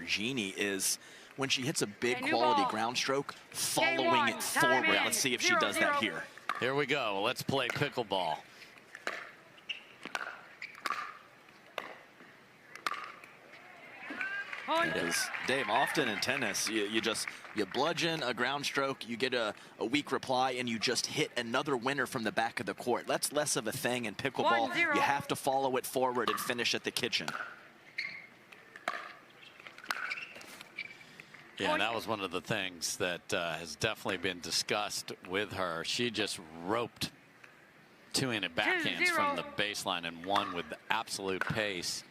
Genie is when she hits a big quality ground stroke, following it forward. Let's see if she does that here. Here we go. Let's play pickleball. Because Dave, often in tennis, you bludgeon a ground stroke, you get a weak reply, and you just hit another winner from the back of the court. That's less of a thing in pickleball. You have to follow it forward and finish at the kitchen. Yeah, that was one of the things that has definitely been discussed with her. She just roped two-handed backhands from the baseline and won with absolute pace.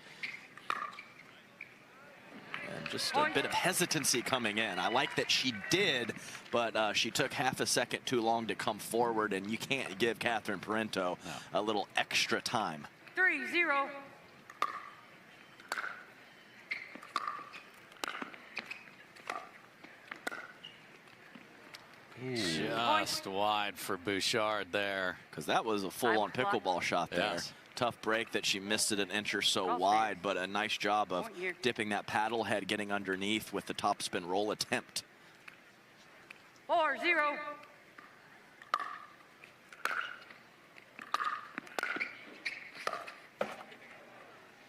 And just a bit of hesitancy coming in. I like that she did, but she took half a second too long to come forward, and you can't give Catherine Parenteau a little extra time. 3-0. Just wide for Bouchard there. Because that was a full-on pickleball shot there. Yes. Tough break that she missed it an inch or so wide, but a nice job of dipping that paddle head, getting underneath with the topspin roll attempt. 4-0.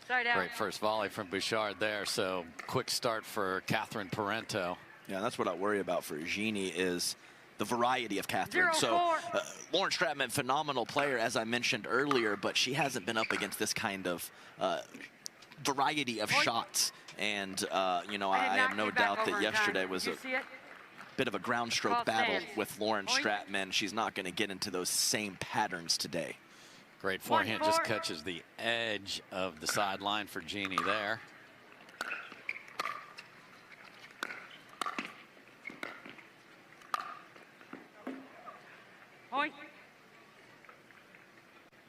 Great first volley from Bouchard there, so quick start for Catherine Parenteau. Yeah, that's what I worry about for Genie is the variety of Catherine. So Lauren Stratman, phenomenal player, as I mentioned earlier, but she hasn't been up against this kind of variety of shots. And, you know, I have no doubt that yesterday was a bit of a ground stroke battle with Lauren Stratman. She's not going to get into those same patterns today. Great forehand, just catches the edge of the sideline for Genie there.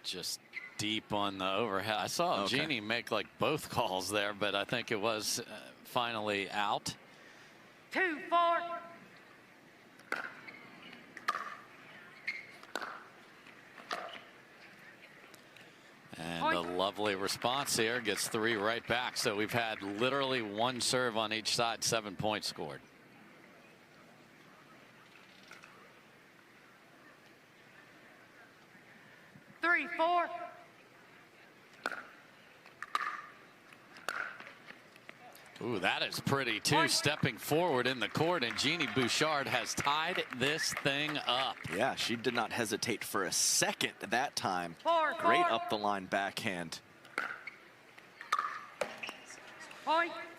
Just deep on the overhead. I saw Genie make like both calls there, but I think it was finally out. 2-4. And a lovely response here, gets 3 right back. So we've had literally 1 serve on each side, 7 points scored. Ooh, that is pretty too. Stepping forward in the court, and Genie Bouchard has tied this thing up. Yeah, she did not hesitate for a second that time. Great up the line backhand.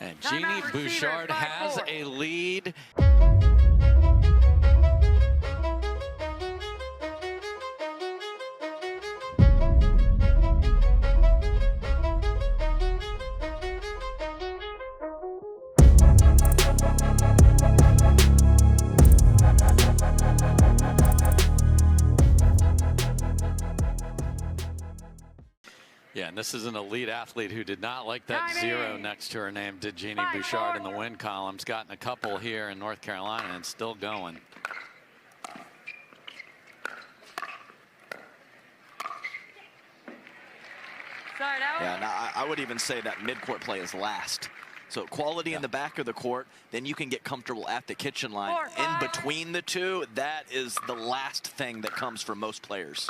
And Genie Bouchard has a lead. Yeah, and this is an elite athlete who did not like that 0 next to her name, did Genie Bouchard in the win columns. Gotten a couple here in North Carolina and still going. Yeah, now I would even say that mid-court play is last. So quality in the back of the court, then you can get comfortable at the kitchen line. In between the two, that is the last thing that comes for most players.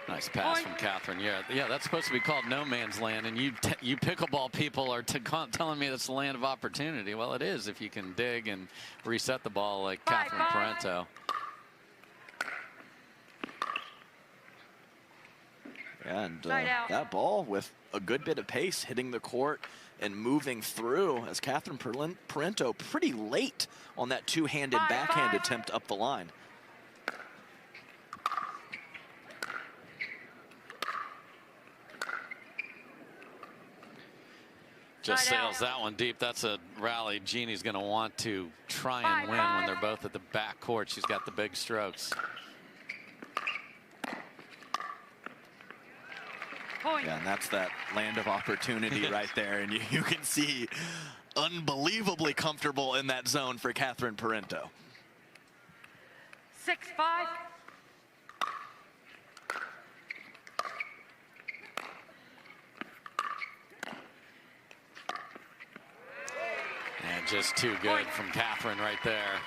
Nice pass from Catherine. Yeah, that's supposed to be called no man's land, and you pickleball people are telling me that's the land of opportunity. Well, it is if you can dig and reset the ball like Catherine Parenteau. And that ball with a good bit of pace hitting the court and moving through as Catherine Parenteau pretty late on that two-handed backhand attempt up the line. Just sails that one deep. That's a rally Genie's going to want to try and win when they're both at the back court. She's got the big strokes. Yeah, and that's that land of opportunity right there. And you can see unbelievably comfortable in that zone for Catherine Parenteau. 6-5. just too good from Catherine right there.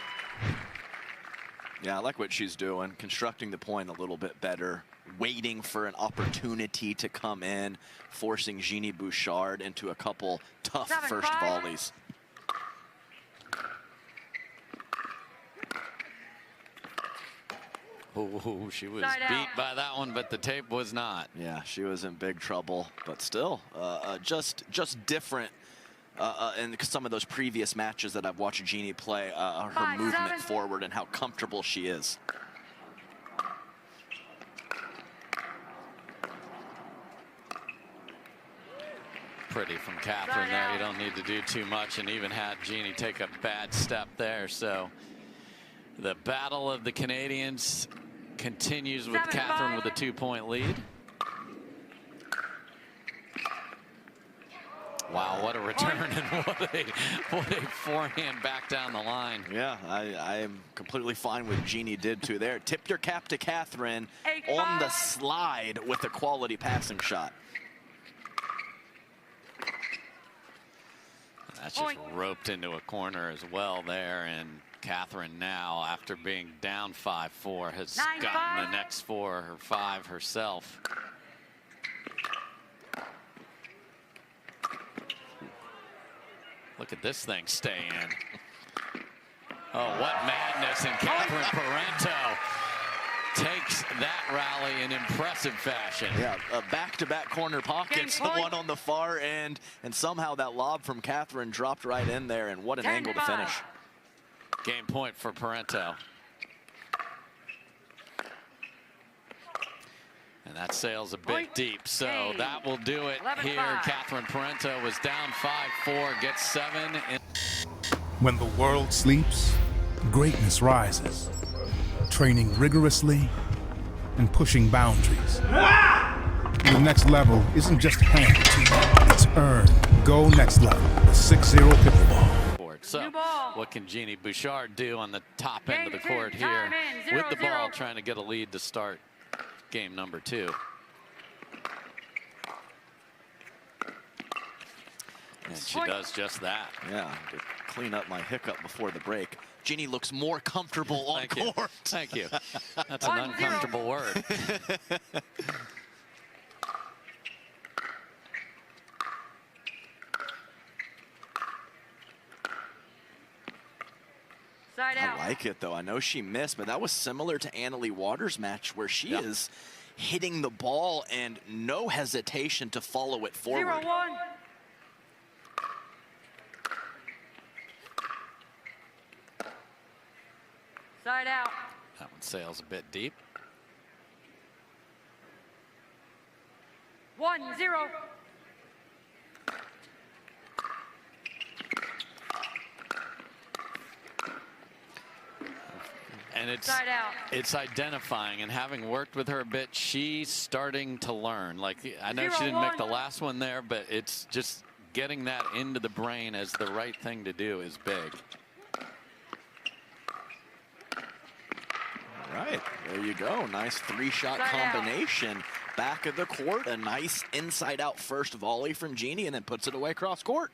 Yeah, I like what she's doing, constructing the point a little bit better, waiting for an opportunity to come in, forcing Genie Bouchard into a couple tough first volleys. Oh, she was beat by that one, but the tape was not. Yeah, she was in big trouble, but still, just different. In some of those previous matches that I've watched Genie play, her movement forward and how comfortable she is. Pretty from Catherine there. You don't need to do too much, and even had Genie take a bad step there. So the battle of the Canadians continues with Catherine with a 2-point lead. Wow, what a return and what a forehand back down the line. Yeah, I am completely fine with Genie did too there. Tip your cap to Catherine on the slide with a quality passing shot. That's just roped into a corner as well there, and Catherine now, after being down 5-4, has gotten the next 4 or 5 herself. Look at this thing stay in. Oh, what madness. And Catherine Parenteau takes that rally in impressive fashion. Yeah, back-to-back corner pockets, one on the far end, and somehow that lob from Catherine dropped right in there, and what an angle to finish. Game point for Parenteau. And that sails a bit deep, so that will do it here. Catherine Parenteau was down 5-4, gets 7. When the world sleeps, greatness rises. Training rigorously and pushing boundaries. The next level isn't just handed to you, it's earned. Go next level, 6-0 pickleball. So what can Genie Bouchard do on the top end of the court here with the ball, trying to get a lead to start game number 2. And she does just that. Yeah, to clean up my hiccup before the break. Genie looks more comfortable on court. Thank you. That's an uncomfortable word. I like it, though. I know she missed, but that was similar to Annalie Waters' match where she is hitting the ball and no hesitation to follow it forward. 0-1. Side out. That one sails a bit deep. 1-0. And it's identifying, and having worked with her a bit, she's starting to learn. Like, I know she didn't make the last one there, but it's just getting that into the brain as the right thing to do is big. All right, there you go. Nice 3-shot combination. Back of the court, a nice inside-out first volley from Genie, and then puts it away cross court.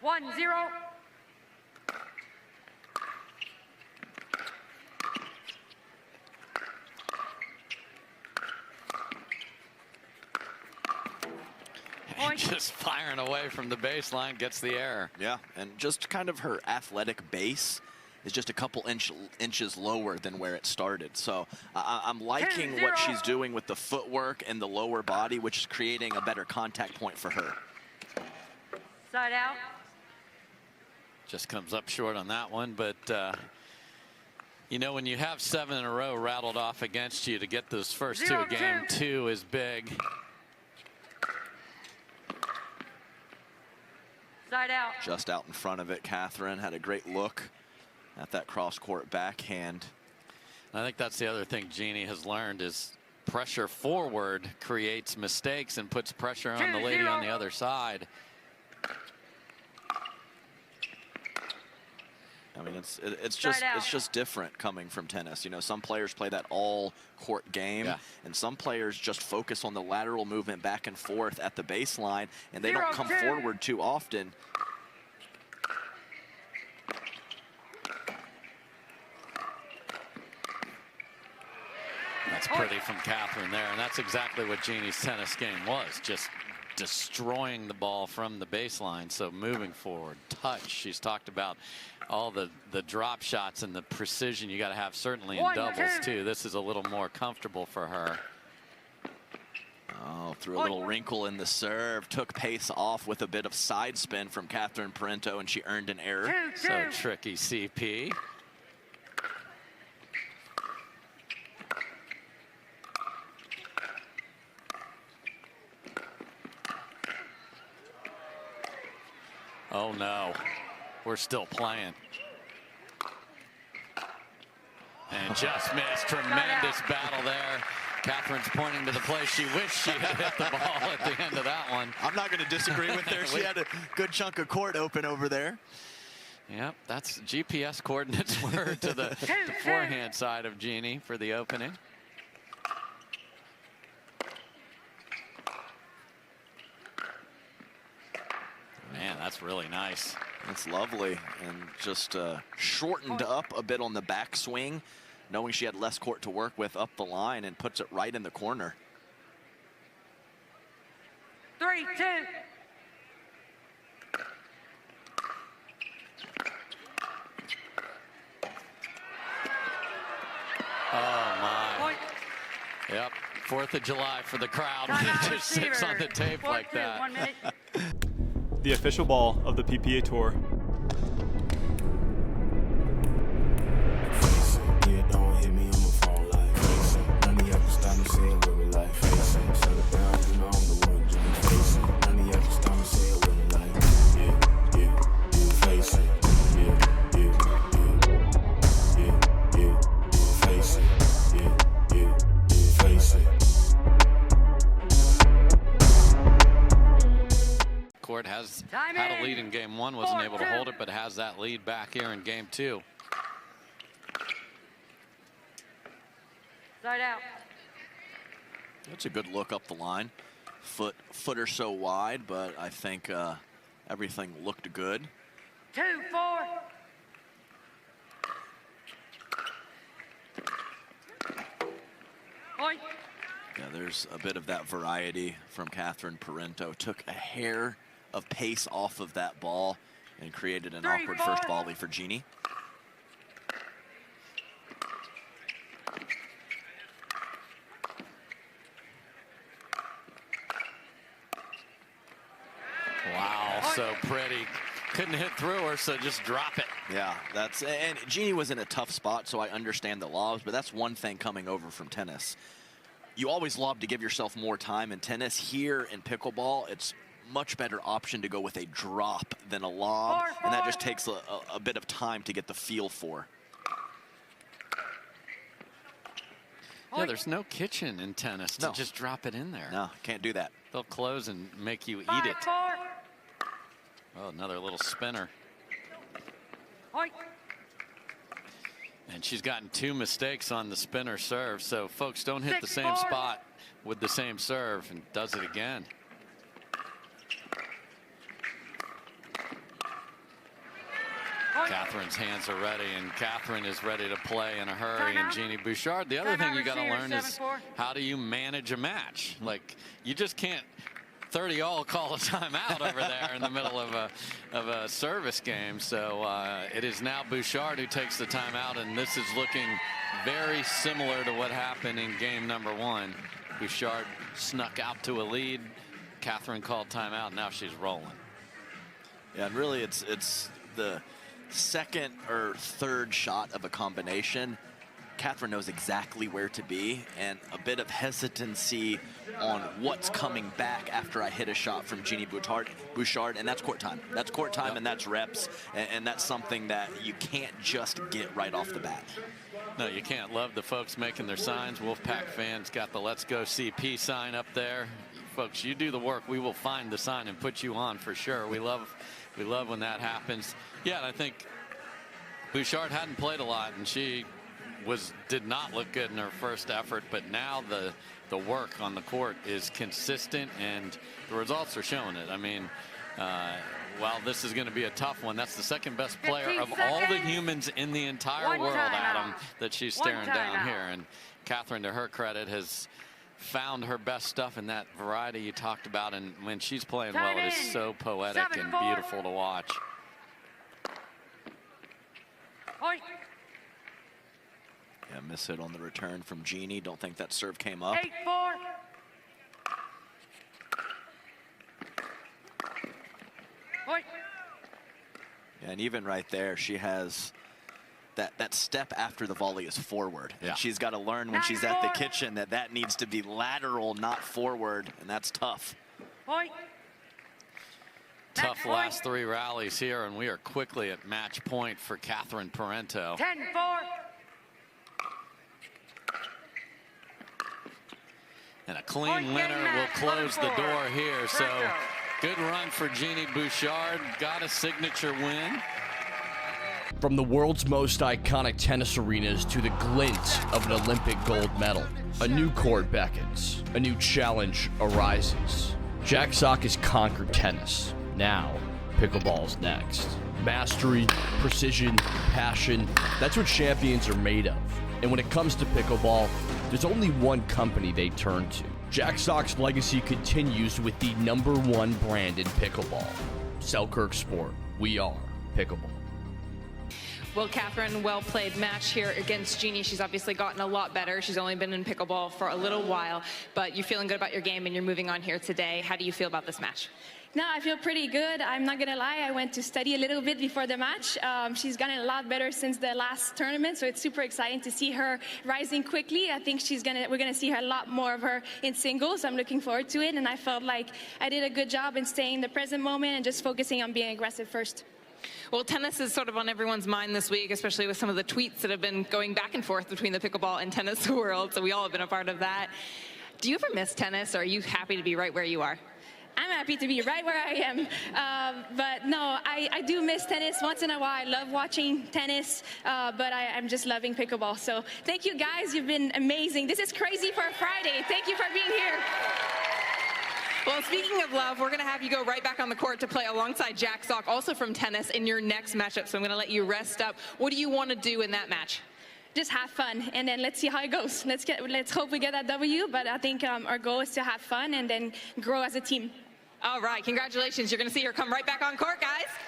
One, 0. And just firing away from the baseline, gets the error. Yeah, and just kind of her athletic base is just a couple inches lower than where it started. So I'm liking what she's doing with the footwork and the lower body, which is creating a better contact point for her. Side out. Just comes up short on that one, but you know, when you have 7 in a row rattled off against you, to get those first 2 game 2 is big. Side out. Just out in front of it, Catherine had a great look at that cross-court backhand. I think that's the other thing Genie has learned is pressure forward creates mistakes and puts pressure on the lady on the other side. I mean, it's just different coming from tennis. You know, some players play that all court game, and some players just focus on the lateral movement back and forth at the baseline, and they don't come forward too often. That's pretty from Catherine there, and that's exactly what Genie's tennis game was, just destroying the ball from the baseline. So moving forward, touch. She's talked about all the drop shots and the precision you got to have, certainly in doubles too. This is a little more comfortable for her. Oh, threw a little wrinkle in the serve, took pace off with a bit of side spin from Catherine Parenteau, and she earned an error. So tricky CP. Oh no, we're still playing. And just missed. Tremendous battle there. Catherine's pointing to the place she wished she had hit the ball at the end of that one. I'm not going to disagree with her. She had a good chunk of court open over there. Yep, that's GPS coordinates were to the forehand side of Genie for the opening. Man, that's really nice. That's lovely, and just shortened up a bit on the backswing, knowing she had less court to work with up the line, and puts it right in the corner. 3-2. Oh my. Yep, 4th of July for the crowd when it just sits on the tape like that. 1 minute. The official ball of the PPA Tour. Court has had a lead in game 1, wasn't able to hold it, but has that lead back here in game 2. Side out. That's a good look up the line. Foot or so wide, but I think everything looked good. 2-4. Point. Yeah, there's a bit of that variety from Catherine Parenteau. Took a hair of pace off of that ball and created an awkward first volley for Genie. Wow, so pretty. Couldn't hit through her, so just drop it. Yeah, and Genie was in a tough spot, so I understand the lobs, but that's one thing coming over from tennis. You always lob to give yourself more time in tennis. Here in pickleball, it's much better option to go with a drop than a lob, and that just takes a bit of time to get the feel for. Yeah, there's no kitchen in tennis to just drop it in there. No, can't do that. They'll close and make you eat it. Oh, another little spinner. Point. And she's gotten 2 mistakes on the spinner serve, so folks, don't hit the same spot with the same serve, and does it again. Catherine's hands are ready, and Catherine is ready to play in a hurry. And Genie Bouchard, the other thing you got to learn is how do you manage a match? Like, you just can't 30-all call a timeout over there in the middle of a service game. So it is now Bouchard who takes the timeout, and this is looking very similar to what happened in game number 1. Bouchard snuck out to a lead. Catherine called timeout. Now she's rolling. Yeah, and really it's the second or third shot of a combination. Catherine knows exactly where to be, and a bit of hesitancy on what's coming back after I hit a shot from Genie Bouchard, and that's court time. That's court time, and that's reps, and that's something that you can't just get right off the bat. No, you can't. Love the folks making their signs. Wolfpack fans got the Let's Go CP sign up there. Folks, you do the work. We will find the sign and put you on for sure. We love when that happens. Yeah, and I think Bouchard hadn't played a lot, and she did not look good in her first effort, but now the work on the court is consistent, and the results are showing it. I mean, while this is going to be a tough one, that's the second best player of all the humans in the entire world, Adam, that she's staring down here. And Catherine, to her credit, has found her best stuff in that variety you talked about, and when she's playing well, it is so poetic and beautiful to watch. Yeah, miss it on the return from Genie. Don't think that serve came up. 8-4. And even right there, she has that step after the volley is forward. And she's got to learn when she's at the kitchen that needs to be lateral, not forward, and that's tough. Tough last 3 rallies here, and we are quickly at match point for Catherine Parenteau. 10-4. And a clean winner will close the door here. So good run for Genie Bouchard. Got a signature win. From the world's most iconic tennis arenas to the glint of an Olympic gold medal, a new court beckons, a new challenge arises. Jack Sock has conquered tennis. Now, pickleball's next. Mastery, precision, passion, that's what champions are made of. And when it comes to pickleball, there's only one company they turn to. Jack Sock's legacy continues with the #1 brand in pickleball. Selkirk Sport. We are pickleball. Well, Catherine, well-played match here against Genie. She's obviously gotten a lot better. She's only been in pickleball for a little while, but you're feeling good about your game and you're moving on here today. How do you feel about this match? No, I feel pretty good. I'm not gonna lie, I went to study a little bit before the match. She's gotten a lot better since the last tournament, so it's super exciting to see her rising quickly. I think we're gonna see her a lot more of her in singles. I'm looking forward to it, and I felt like I did a good job in staying in the present moment and just focusing on being aggressive first. Well, tennis is sort of on everyone's mind this week, especially with some of the tweets that have been going back and forth between the pickleball and tennis world, so we all have been a part of that. Do you ever miss tennis, or are you happy to be right where you are? I'm happy to be right where I am, but no, I do miss tennis once in a while. I love watching tennis, but I'm just loving pickleball. So thank you guys, you've been amazing. This is crazy for a Friday. Thank you for being here. Well, speaking of love, we're going to have you go right back on the court to play alongside Jack Sock, also from tennis, in your next matchup. So I'm going to let you rest up. What do you want to do in that match? Just have fun, and then let's see how it goes. Let's hope we get that W, but I think our goal is to have fun and then grow as a team. All right, congratulations. You're going to see her come right back on court, guys.